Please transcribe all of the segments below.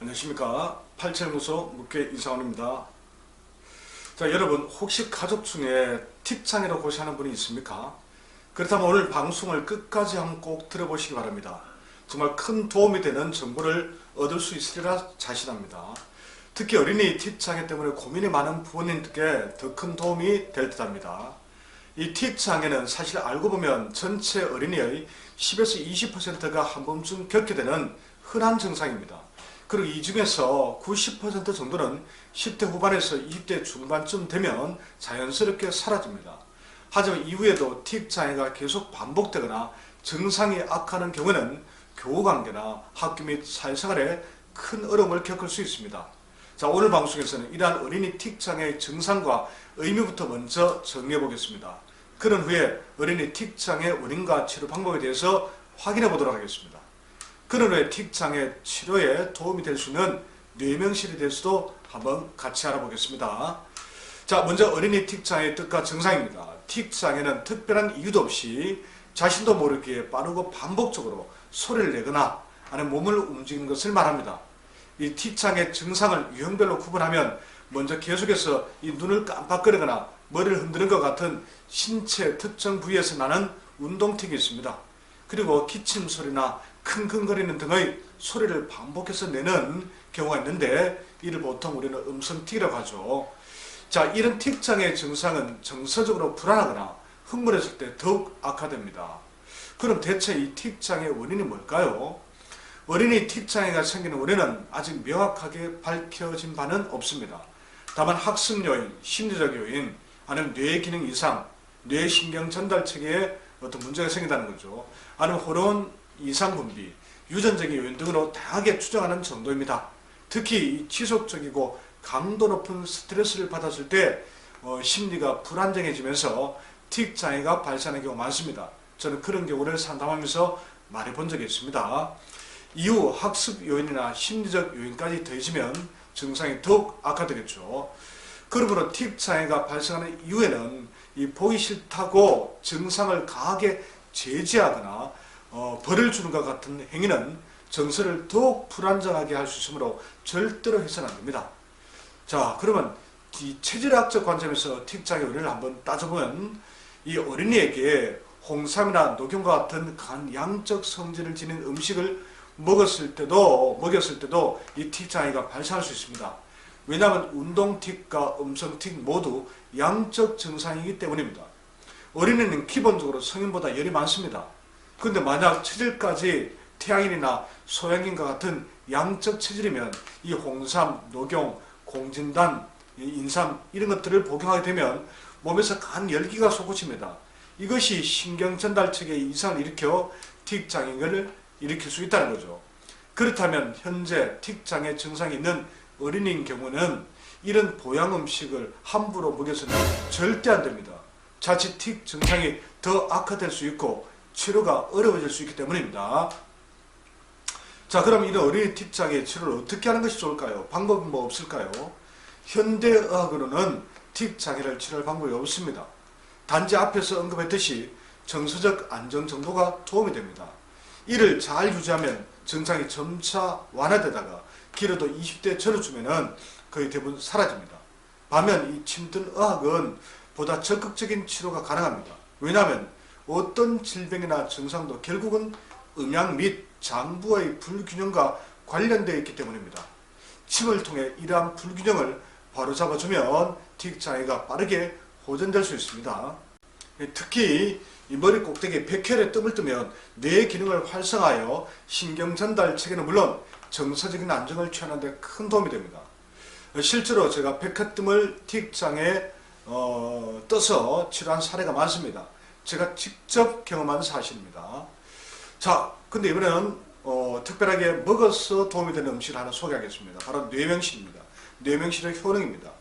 안녕하십니까. 87무소 묵계 이상원입니다. 자, 여러분 혹시 가족 중에 틱장애로 고시하는 분이 있습니까? 그렇다면 오늘 방송을 끝까지 한번 꼭 들어보시기 바랍니다. 정말 큰 도움이 되는 정보를 얻을 수 있으리라 자신합니다. 특히 어린이 틱장애 때문에 고민이 많은 부모님들께 더 큰 도움이 될 듯합니다. 이 틱장애는 사실 알고 보면 전체 어린이의 10에서 20%가 한 번쯤 겪게 되는 흔한 증상입니다. 그리고 이 중에서 90% 정도는 10대 후반에서 20대 중반쯤 되면 자연스럽게 사라집니다. 하지만 이후에도 틱장애가 계속 반복되거나 증상이 악화하는 경우에는 교우관계나 학교 및 사회생활에 큰 어려움을 겪을 수 있습니다. 자, 오늘 방송에서는 이러한 어린이 틱장애의 증상과 의미부터 먼저 정리해 보겠습니다. 그런 후에 어린이 틱장애 원인과 치료 방법에 대해서 확인해 보도록 하겠습니다. 그런 후에 틱장애 치료에 도움이 될 수 있는 뇌명실에 대해서도 한번 같이 알아보겠습니다. 자, 먼저 어린이 틱장애의 뜻과 증상입니다. 틱장애는 특별한 이유도 없이 자신도 모르게 빠르고 반복적으로 소리를 내거나 아니면 몸을 움직이는 것을 말합니다. 이 틱장애 증상을 유형별로 구분하면 먼저 계속해서 이 눈을 깜빡거리거나 머리를 흔드는 것 같은 신체 특정 부위에서 나는 운동틱이 있습니다. 그리고 기침 소리나 킁킁거리는 등의 소리를 반복해서 내는 경우가 있는데 이를 보통 우리는 음성틱이라고 하죠. 자, 이런 틱장애 증상은 정서적으로 불안하거나 흥분했을 때 더욱 악화됩니다. 그럼 대체 이 틱장애 원인이 뭘까요? 어린이 틱장애가 생기는 원인은 아직 명확하게 밝혀진 바는 없습니다. 다만 학습 요인, 심리적 요인, 아니면 뇌 기능 이상, 뇌신경 전달 체계에 어떤 문제가 생긴다는 거죠. 아니면 호르몬 이상 분비, 유전적인 요인 등으로 다양하게 추정하는 정도입니다. 특히 지속적이고 강도 높은 스트레스를 받았을 때 심리가 불안정해지면서 틱장애가 발생하는 경우가 많습니다. 저는 그런 경우를 상담하면서 말해본 적이 있습니다. 이후 학습 요인이나 심리적 요인까지 더해지면 증상이 더욱 악화되겠죠. 그러므로 틱장애가 발생하는 이후에는 이 보기 싫다고 증상을 강하게 제지하거나 벌을 주는 것 같은 행위는 정서를 더욱 불안정하게 할 수 있으므로 절대로 해서는 안 됩니다. 자, 그러면 이 체질학적 관점에서 틱장애 원인을 한번 따져보면 이 어린이에게 홍삼이나 녹용과 같은 강한 양적 성질을 지닌 음식을 먹였을 때도 이 틱장애가 발생할 수 있습니다. 왜냐하면 운동틱과 음성틱 모두 양적 증상이기 때문입니다. 어린이는 기본적으로 성인보다 열이 많습니다. 그런데 만약 체질까지 태양인이나 소양인과 같은 양적 체질이면 이 홍삼, 녹용, 공진단, 인삼 이런 것들을 복용하게 되면 몸에서 강한 열기가 솟구칩니다. 이것이 신경전달체계에 이상을 일으켜 틱장애를 일으킬 수 있다는 거죠. 그렇다면 현재 틱장애 증상이 있는 어린이인 경우는 이런 보양 음식을 함부로 먹여서는 절대 안 됩니다. 자칫 틱 증상이 더 악화될 수 있고 치료가 어려워질 수 있기 때문입니다. 자, 그럼 이런 어린이 틱장애 치료를 어떻게 하는 것이 좋을까요? 방법은 뭐 없을까요? 현대의학으로는 틱장애를 치료할 방법이 없습니다. 단지 앞에서 언급했듯이 정서적 안정 정도가 도움이 됩니다. 이를 잘 유지하면 증상이 점차 완화되다가 길어도 20대 전후쯤에는 거의 대부분 사라집니다. 반면 이 침든의학은 보다 적극적인 치료가 가능합니다. 왜냐하면 어떤 질병이나 증상도 결국은 음양 및 장부의 불균형과 관련되어 있기 때문입니다. 침을 통해 이러한 불균형을 바로잡아주면 틱장애가 빠르게 호전될 수 있습니다. 특히 이 머리 꼭대기에 백혈의 뜸을 뜨면 뇌 기능을 활성화하여 신경전달 체계는 물론 정서적인 안정을 취하는 데 큰 도움이 됩니다. 실제로 제가 백혈뜸을 틱장애에 떠서 치료한 사례가 많습니다. 제가 직접 경험한 사실입니다. 자, 근데 이번에는 특별하게 먹어서 도움이 되는 음식을 하나 소개하겠습니다. 바로 뇌명실입니다. 뇌명실의 효능입니다.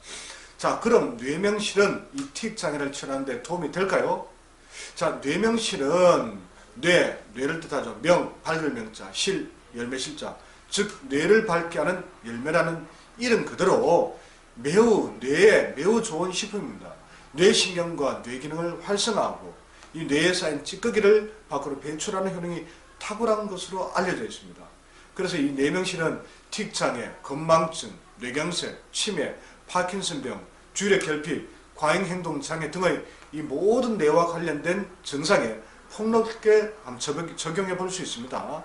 자, 그럼 뇌명실은 이 틱장애를 치료하는 데 도움이 될까요? 자, 뇌명실은 뇌를 뜻하죠. 명, 밝을 명자, 실, 열매 실자. 즉 뇌를 밝게 하는 열매라는 이름 그대로 뇌에 매우 좋은 식품입니다. 뇌신경과 뇌기능을 활성화하고 이 뇌에 쌓인 찌꺼기를 밖으로 배출하는 효능이 탁월한 것으로 알려져 있습니다. 그래서 이 뇌명실은 틱장애, 건망증, 뇌경색, 치매, 파킨슨병, 주력 결핍, 과잉행동장애 등의 이 모든 뇌와 관련된 증상에 폭넓게 적용해 볼 수 있습니다.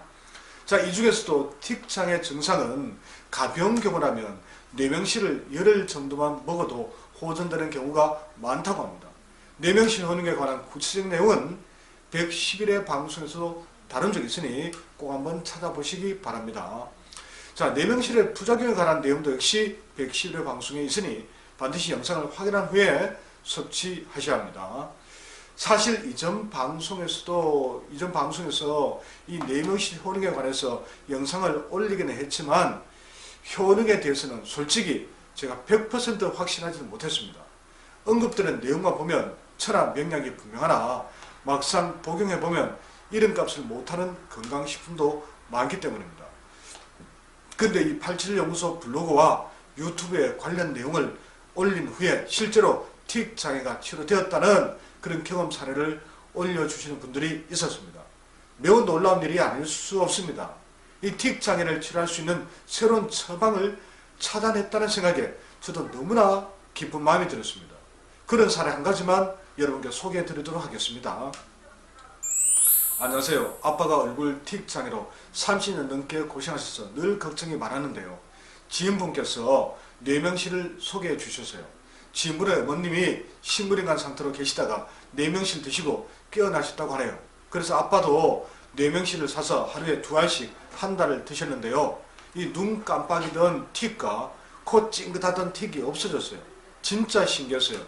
자, 이 중에서도 틱장애 증상은 가벼운 경우라면 뇌명실을 열흘 정도만 먹어도 호전되는 경우가 많다고 합니다. 뇌명실 효능에 관한 구체적 내용은 110일의 방송에서도 다룬 적이 있으니 꼭 한번 찾아보시기 바랍니다. 자, 뇌명실의 부작용에 관한 내용도 역시 110일의 방송에 있으니 반드시 영상을 확인한 후에 섭취하셔야 합니다. 사실 이전 방송에서 이 뇌명실 효능에 관해서 영상을 올리기는 했지만 효능에 대해서는 솔직히 제가 100% 확신하지는 못했습니다. 언급되는 내용만 보면 천하명량이 분명하나 막상 복용해보면 이름값을 못하는 건강식품도 많기 때문입니다. 근데 이 87연구소 블로그와 유튜브에 관련 내용을 올린 후에 실제로 틱 장애가 치료되었다는 그런 경험 사례를 올려주시는 분들이 있었습니다. 매우 놀라운 일이 아닐 수 없습니다. 이 틱 장애를 치료할 수 있는 새로운 처방을 찾아냈다는 생각에 저도 너무나 기쁜 마음이 들었습니다. 그런 사례 한 가지만 여러분께 소개해 드리도록 하겠습니다. 안녕하세요. 아빠가 얼굴 틱 장애로 30년 넘게 고생하셔서 늘 걱정이 많았는데요. 지인분께서 뇌명실을 소개해 주셨어요. 지인분의 어머님이 식물인간 상태로 계시다가 뇌명실 드시고 깨어나셨다고 하네요. 그래서 아빠도 뇌명실을 사서 하루에 2알씩 한 달을 드셨는데요. 이 눈 깜빡이던 틱과 코 찡긋하던 틱이 없어졌어요. 진짜 신기했어요.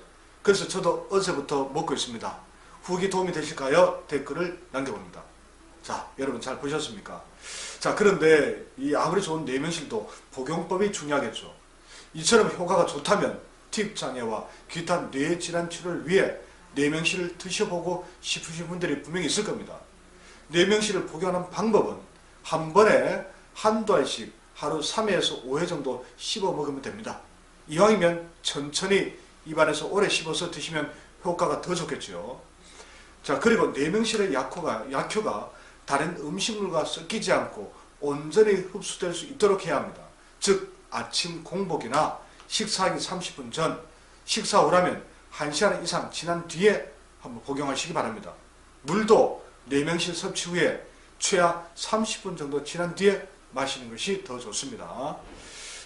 그래서 저도 어제부터 먹고 있습니다. 후기 도움이 되실까요? 댓글을 남겨봅니다. 자, 여러분 잘 보셨습니까? 자, 그런데 이 아무리 좋은 뇌명실도 복용법이 중요하겠죠. 이처럼 효과가 좋다면 틱 장애와 기타 뇌질환 치료를 위해 뇌명실을 드셔보고 싶으신 분들이 분명히 있을 겁니다. 뇌명실을 복용하는 방법은 한 번에 한두 알씩 하루 3회에서 5회 정도 씹어 먹으면 됩니다. 이왕이면 천천히 입안에서 오래 씹어서 드시면 효과가 더 좋겠죠. 자, 그리고 뇌명실의 약효가 다른 음식물과 섞이지 않고 온전히 흡수될 수 있도록 해야 합니다. 즉 아침 공복이나 식사하기 30분 전, 식사 후라면 1시간 이상 지난 뒤에 한번 복용하시기 바랍니다. 물도 뇌명실 섭취 후에 최하 30분 정도 지난 뒤에 마시는 것이 더 좋습니다.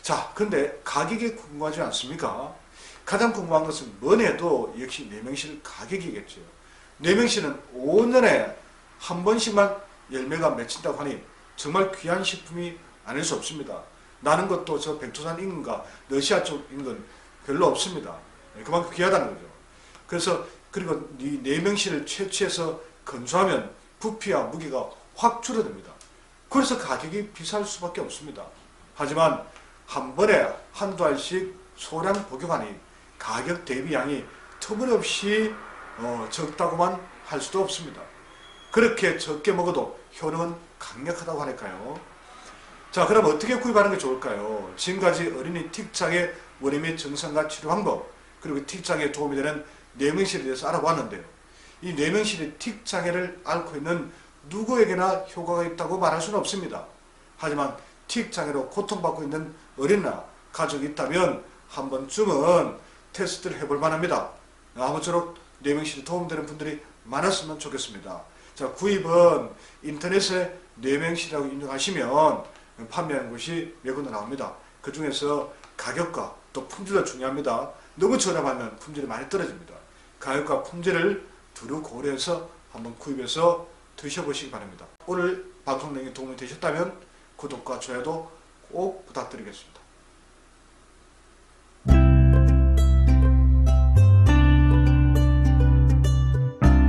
자, 근데 가격이 궁금하지 않습니까? 가장 궁금한 것은 뭐래도 역시 뇌명실 가격이겠죠. 뇌명실은 5년에 한 번씩만 열매가 맺힌다고 하니 정말 귀한 식품이 아닐 수 없습니다. 나는 것도 저 백두산 인근과 러시아 쪽 인근 별로 없습니다. 그만큼 귀하다는 거죠. 그래서 그리고 이 뇌명실을 채취해서 건조하면 부피와 무게가 확 줄어듭니다. 그래서 가격이 비쌀 수밖에 없습니다. 하지만 한 번에 한두 알씩 소량 복용하니 가격 대비 양이 터무니없이 적다고만 할 수도 없습니다. 그렇게 적게 먹어도 효능은 강력하다고 하니까요. 자, 그럼 어떻게 구입하는 게 좋을까요? 지금까지 어린이 틱장애 원인 및 증상과 치료 방법, 그리고 틱장애에 도움이 되는 뇌명실에 대해서 알아보았는데요. 이 뇌명실이 틱장애를 앓고 있는 누구에게나 효과가 있다고 말할 수는 없습니다. 하지만 틱장애로 고통받고 있는 어린이나 가족이 있다면 한 번쯤은 테스트를 해볼 만합니다. 아무쪼록 뇌명실에 도움되는 분들이 많았으면 좋겠습니다. 자, 구입은 인터넷에 뇌명실이라고 입력하시면 판매하는 곳이 몇 군데 나옵니다. 그 중에서 가격과 또 품질도 중요합니다. 너무 저렴하면 품질이 많이 떨어집니다. 가격과 품질을 두루 고려해서 한번 구입해서 드셔보시기 바랍니다. 오늘 방송 내용이 도움이 되셨다면 구독과 좋아요도 꼭 부탁드리겠습니다.